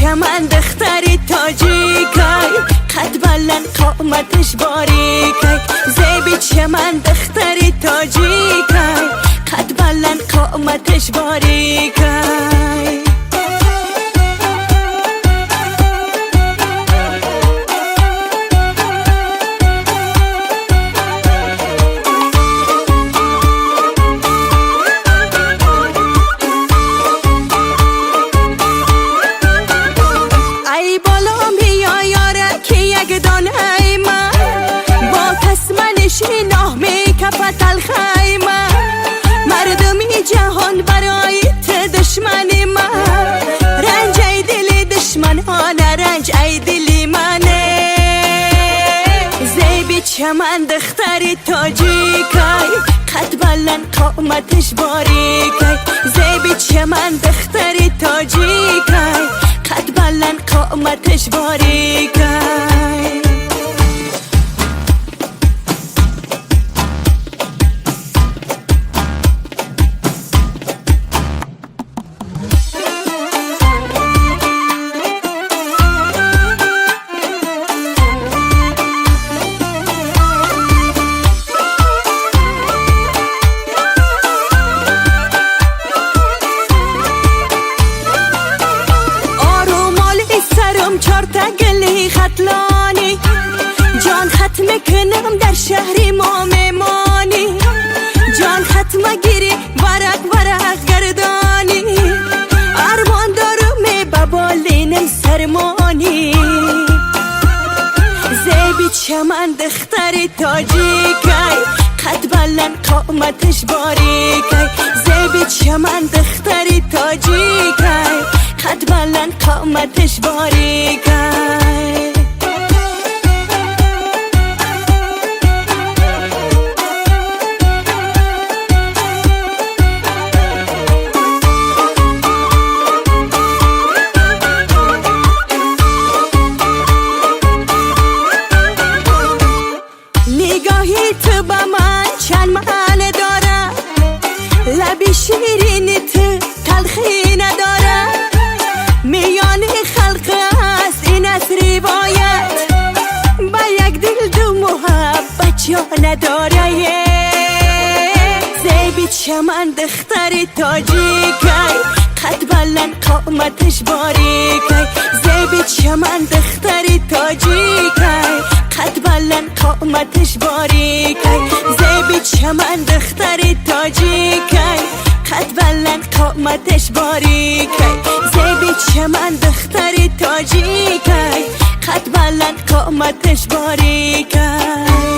چمن دختری تاجیکای قد بلند قامتش باریکای زیبی چمن دختری تاجیکای قد بلند قامتش باریکای مردمی جهان برای دشمنی من رنج ای دل دشمن ها رنج ای دلی منه زیبی چمن دختری تاجیکای قد بلند قامتش باریکای زیبی چمن دختری تاجیکای قد بلند قامتش باریکای گلی خطلانی جان خط میکنم در شهری ما میمانی جان خط مگیری ورق ورق گردانی ارمان دارم ببالینم سرمانی زیبی چمن دختری تاجیکای قد بلند قامتش باریکای زیبی چمن دختری تاجیکای قد بلند قامتش باریکای نگاهی تو با من چند معنی داره لبی شیرینی تو تلخی نداره میان خلق است این از روایت با یک دل دو محبت جا نداره زیبی چمن دختری تاجیکای قد بلند قامتش باریکای زیبی چمن دختری تاجیکای قد بلند قامتش باریکای زیبی چمن دختری تاجیکای قد بلند قامتش باریکای زیبی چمن دختری تاجیکای قد بلند قامتش باریکای